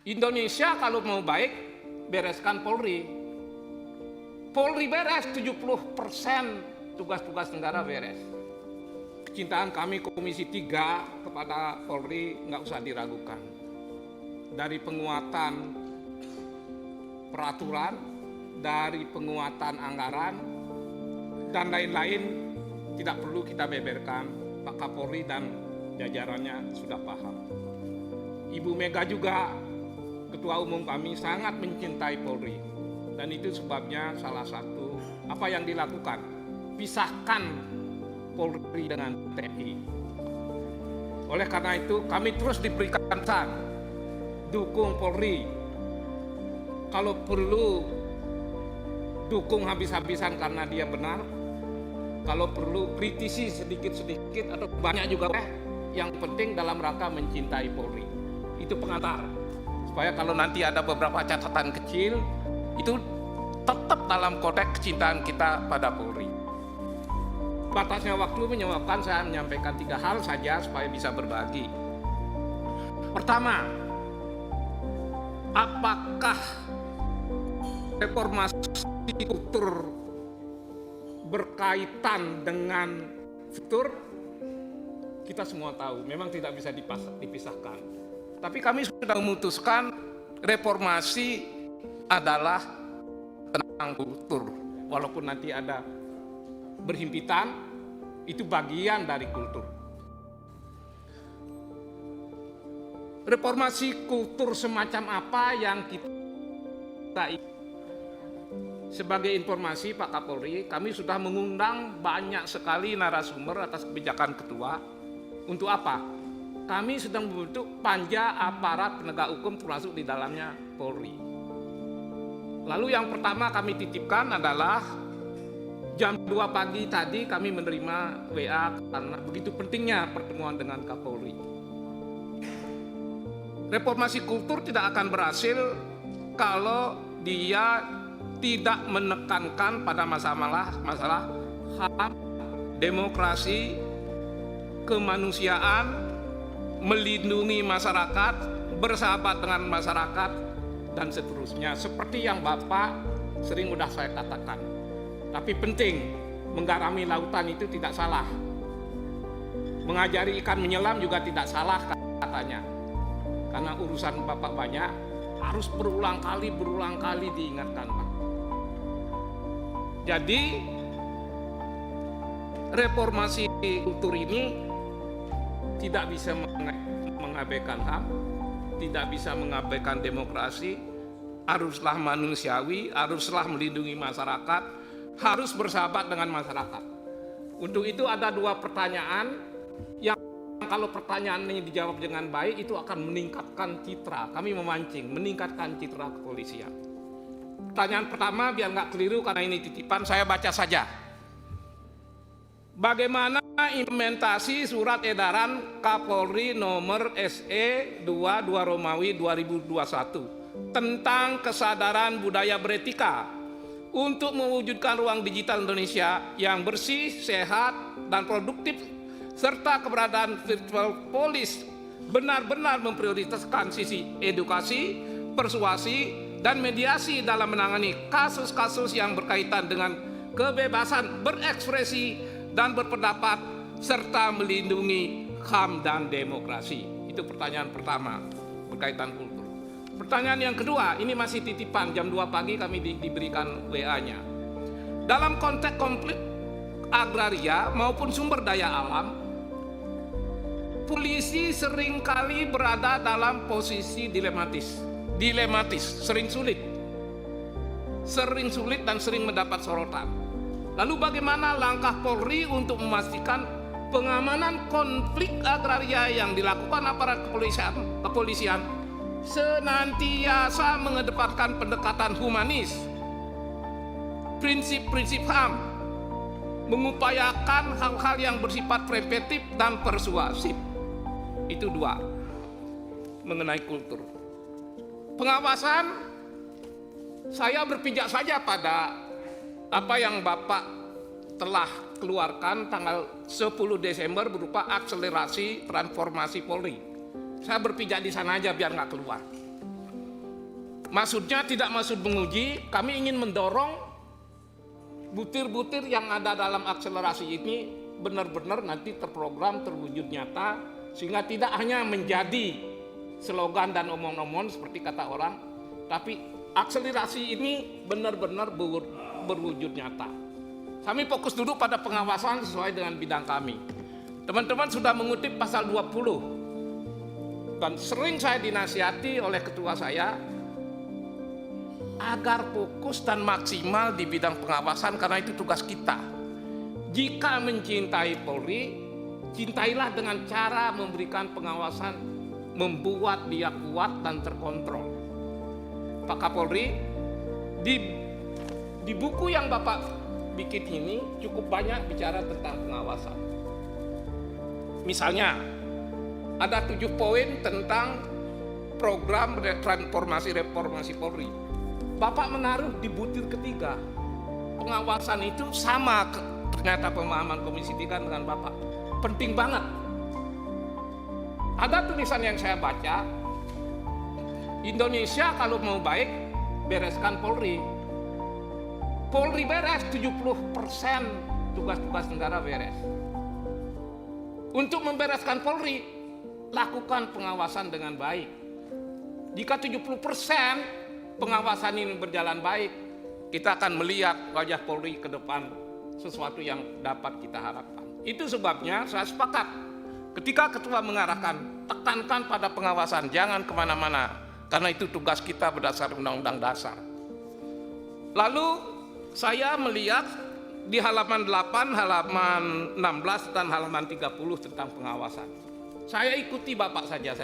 Indonesia kalau mau baik, bereskan Polri. Polri beres, 70% tugas-tugas negara beres. Kecintaan kami Komisi 3 kepada Polri nggak usah diragukan. Dari penguatan peraturan, dari penguatan anggaran, dan lain-lain tidak perlu kita beberkan. Pak Kapolri dan jajarannya sudah paham. Ibu Mega juga, Ketua Umum kami, sangat mencintai Polri. Dan itu sebabnya salah satu apa yang dilakukan, pisahkan Polri dengan TNI. Oleh karena itu kami terus diberikan pesan, dukung Polri. Kalau perlu dukung habis-habisan karena dia benar. Kalau perlu kritisi sedikit-sedikit atau banyak juga, yang penting dalam rangka mencintai Polri. Itu pengantar. Supaya kalau nanti ada beberapa catatan kecil, itu tetap dalam konteks kecintaan kita pada Polri. Batasnya waktu menyebabkan saya menyampaikan 3 hal saja supaya bisa berbagi. Pertama, apakah reformasi kultur berkaitan dengan fitur? Kita semua tahu, memang tidak bisa dipisahkan. Tapi kami sudah memutuskan reformasi adalah tentang kultur. Walaupun nanti ada berhimpitan, itu bagian dari kultur. Reformasi kultur semacam apa yang kita sebagai informasi Pak Kapolri, kami sudah mengundang banyak sekali narasumber atas kebijakan ketua. Untuk apa? Kami sedang membentuk panja aparat penegak hukum termasuk di dalamnya Polri. Lalu yang pertama kami titipkan adalah jam 2 pagi tadi kami menerima WA karena begitu pentingnya pertemuan dengan Kapolri. Reformasi kultur tidak akan berhasil kalau dia tidak menekankan pada masalah HAM, demokrasi, kemanusiaan, melindungi masyarakat, bersahabat dengan masyarakat, dan seterusnya. Seperti yang Bapak sering udah saya katakan. Tapi penting, menggarami lautan itu tidak salah. Mengajari ikan menyelam juga tidak salah katanya. Karena urusan Bapak banyak, harus berulang kali diingatkan Pak. Jadi reformasi kultur ini tidak bisa mengabaikan HAM, tidak bisa mengabaikan demokrasi, haruslah manusiawi, haruslah melindungi masyarakat, harus bersahabat dengan masyarakat. Untuk itu ada 2 pertanyaan yang kalau pertanyaan ini dijawab dengan baik itu akan meningkatkan citra. Kami memancing, meningkatkan citra kepolisian. Pertanyaan pertama biar nggak keliru karena ini titipan, saya baca saja. Bagaimana implementasi surat edaran Kapolri nomor SE 22 Romawi 2021 tentang kesadaran budaya beretika untuk mewujudkan ruang digital Indonesia yang bersih, sehat, dan produktif, serta keberadaan virtual police benar-benar memprioritaskan sisi edukasi, persuasi, dan mediasi dalam menangani kasus-kasus yang berkaitan dengan kebebasan berekspresi dan berpendapat, serta melindungi HAM dan demokrasi. Itu pertanyaan pertama berkaitan kultur. Pertanyaan yang kedua, ini masih titipan, jam 2 pagi kami diberikan WA-nya. Dalam konteks konflik agraria maupun sumber daya alam, polisi seringkali berada dalam posisi dilematis, sering sulit dan sering mendapat sorotan. Lalu bagaimana langkah Polri untuk memastikan pengamanan konflik agraria yang dilakukan aparat kepolisian senantiasa mengedepankan pendekatan humanis, prinsip-prinsip HAM, mengupayakan hal-hal yang bersifat preventif dan persuasif. Itu 2 mengenai kultur. Pengawasan, saya berpijak saja pada apa yang Bapak telah keluarkan tanggal 10 Desember berupa akselerasi transformasi Polri. Saya berpijak di sana aja biar nggak keluar. Maksudnya tidak maksud menguji, kami ingin mendorong butir-butir yang ada dalam akselerasi ini benar-benar nanti terprogram, terwujud nyata, sehingga tidak hanya menjadi slogan dan omong-omong seperti kata orang, tapi akselerasi ini benar-benar berwujud nyata. Kami fokus dulu pada pengawasan sesuai dengan bidang kami. Teman-teman sudah mengutip pasal 20, dan sering saya dinasihati oleh ketua saya agar fokus dan maksimal di bidang pengawasan, karena itu tugas kita. Jika mencintai Polri, cintailah dengan cara memberikan pengawasan, membuat dia kuat dan terkontrol. Pak Kapolri, di buku yang Bapak bikin ini cukup banyak bicara tentang pengawasan. Misalnya, ada 7 poin tentang program reformasi Polri. Bapak menaruh di butir ketiga. Pengawasan itu sama ternyata pemahaman Komisi 3 dengan Bapak. Penting banget. Ada tulisan yang saya baca, Indonesia kalau mau baik, bereskan Polri. Polri beres, 70% tugas-tugas negara beres. Untuk membereskan Polri, lakukan pengawasan dengan baik. Jika 70% pengawasan ini berjalan baik, kita akan melihat wajah Polri ke depan sesuatu yang dapat kita harapkan. Itu sebabnya saya sepakat ketika ketua mengarahkan, tekankan pada pengawasan, jangan kemana-mana, karena itu tugas kita berdasar Undang-Undang Dasar. Lalu saya melihat di halaman 8, halaman 16 dan halaman 30 tentang pengawasan. Saya ikuti Bapak saja.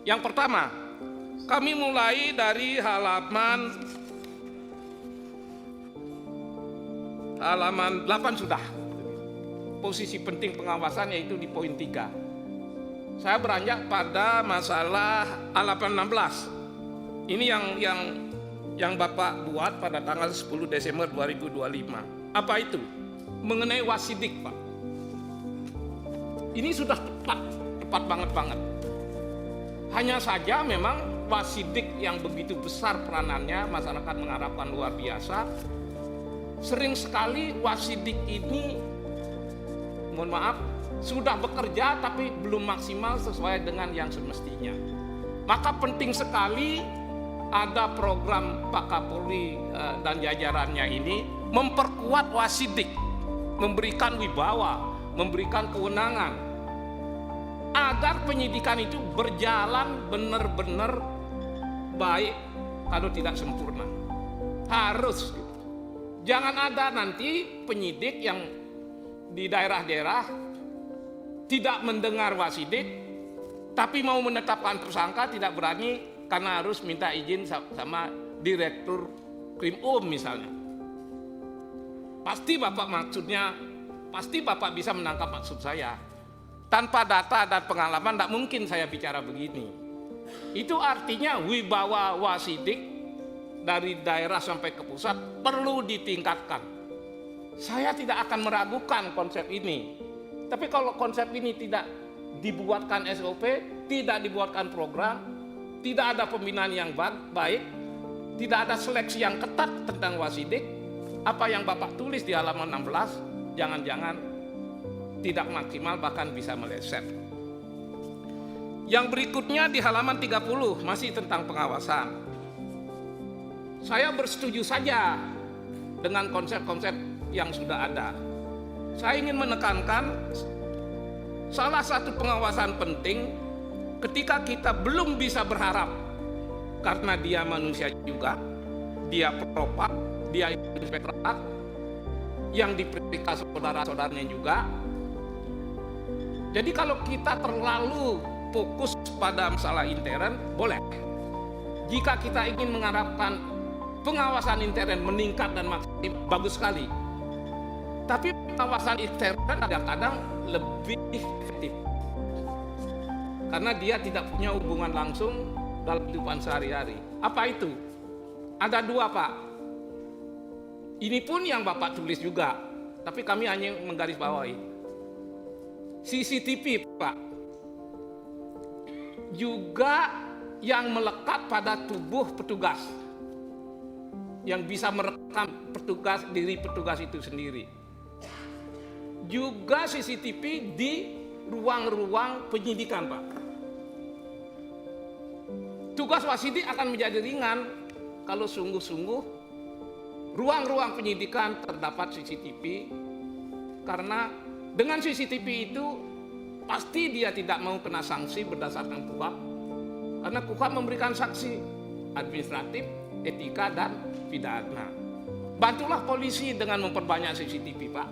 Yang pertama, kami mulai dari halaman 8 sudah. Posisi penting pengawasan yaitu di poin 3. Saya beranjak pada masalah halaman 16. Ini yang Bapak buat pada tanggal 10 Desember 2025. Apa itu? Mengenai wasidik, Pak. Ini sudah tepat banget. Hanya saja memang wasidik yang begitu besar peranannya, masyarakat mengharapkan luar biasa. Sering sekali wasidik ini, mohon maaf, sudah bekerja tapi belum maksimal sesuai dengan yang semestinya. Maka penting sekali ada program Pak Kapolri dan jajarannya ini memperkuat wasidik, memberikan wibawa, memberikan kewenangan, agar penyidikan itu berjalan benar-benar baik, kalau tidak sempurna. Harus. Jangan ada nanti penyidik yang di daerah-daerah tidak mendengar wasidik, tapi mau menetapkan tersangka tidak berani karena harus minta izin sama Direktur Krim misalnya. Pasti Bapak bisa menangkap maksud saya. Tanpa data dan pengalaman tidak mungkin saya bicara begini. Itu artinya wibawa wasidik dari daerah sampai ke pusat perlu ditingkatkan. Saya tidak akan meragukan konsep ini. Tapi kalau konsep ini tidak dibuatkan SOP, tidak dibuatkan program, tidak ada pembinaan yang baik, tidak ada seleksi yang ketat tentang wasidik, apa yang Bapak tulis di halaman 16, jangan-jangan tidak maksimal, bahkan bisa meleset. Yang berikutnya di halaman 30 masih tentang pengawasan. Saya bersetuju saja dengan konsep-konsep yang sudah ada. Saya ingin menekankan salah satu pengawasan penting ketika kita belum bisa berharap, karena dia manusia juga, dia propam, dia inspektorat yang diperiksa saudara-saudaranya juga. Jadi kalau kita terlalu fokus pada masalah intern, boleh. Jika kita ingin mengharapkan pengawasan intern meningkat dan maksimal, bagus sekali. Tapi pengawasan intern kadang-kadang lebih efektif, karena dia tidak punya hubungan langsung dalam kehidupan sehari-hari. Apa itu? Ada 2, Pak. Ini pun yang Bapak tulis juga, tapi kami hanya menggarisbawahi. CCTV, Pak, juga yang melekat pada tubuh petugas, yang bisa merekam diri petugas itu sendiri. Juga CCTV di ruang-ruang penyidikan, Pak. Tugas wasidik akan menjadi ringan kalau sungguh-sungguh ruang-ruang penyidikan terdapat CCTV, karena dengan CCTV itu pasti dia tidak mau kena sanksi berdasarkan KUHP, karena KUHP memberikan sanksi administratif, etika, dan pidana. Bantulah polisi dengan memperbanyak CCTV, Pak,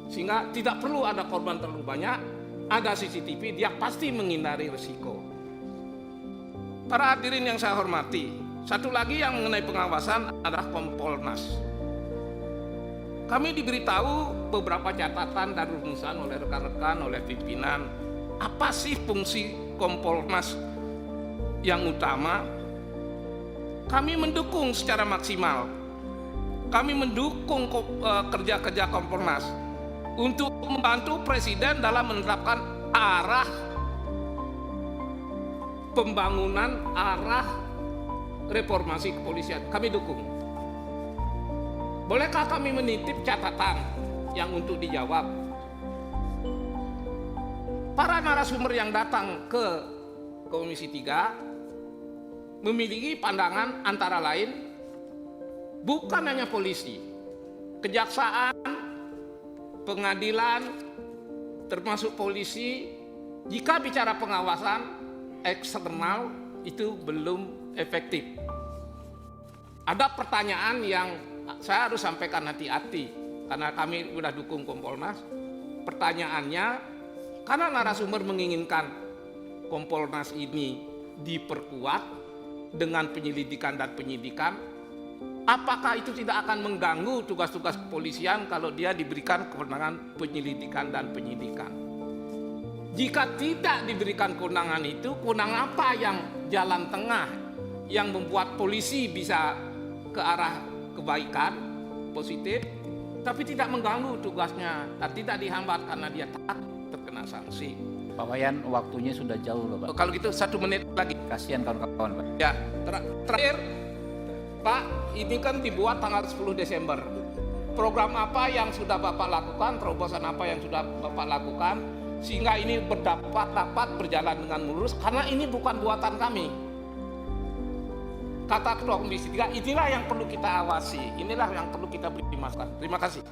sehingga tidak perlu ada korban terlalu banyak. Ada CCTV, dia pasti menghindari risiko. Para hadirin yang saya hormati, satu lagi yang mengenai pengawasan adalah Kompolnas. Kami diberitahu beberapa catatan dan rumusan oleh rekan-rekan, oleh pimpinan, apa sih fungsi Kompolnas yang utama. Kami mendukung secara maksimal. Kami mendukung kerja-kerja Kompolnas untuk membantu Presiden dalam menetapkan arah pembangunan, arah reformasi kepolisian. Kami dukung. Bolehkah kami menitip catatan yang untuk dijawab? Para narasumber yang datang ke Komisi 3 memiliki pandangan antara lain, bukan hanya polisi, kejaksaan, pengadilan, termasuk polisi, jika bicara pengawasan eksternal itu belum efektif. Ada pertanyaan yang saya harus sampaikan hati-hati, karena kami sudah dukung Kompolnas. Pertanyaannya, karena narasumber menginginkan Kompolnas ini diperkuat dengan penyelidikan dan penyidikan, apakah itu tidak akan mengganggu tugas-tugas kepolisian kalau dia diberikan kewenangan penyelidikan dan penyidikan? Jika tidak diberikan kewenangan itu, kewenangan apa yang jalan tengah yang membuat polisi bisa ke arah kebaikan, positif, tapi tidak mengganggu tugasnya dan tidak dihambat karena dia takut terkena sanksi? Pak Wayan, waktunya sudah jauh loh, Pak. Kalau gitu 1 menit lagi. Kasihan kawan-kawan, Pak. Ya, terakhir, Pak, ini kan dibuat tanggal 10 Desember. Program apa yang sudah Bapak lakukan, terobosan apa yang sudah Bapak lakukan, sehingga ini dapat berjalan dengan mulus, karena ini bukan buatan kami. Kata Ketua Komisi 3, inilah yang perlu kita awasi, inilah yang perlu kita beri masukan. Terima kasih.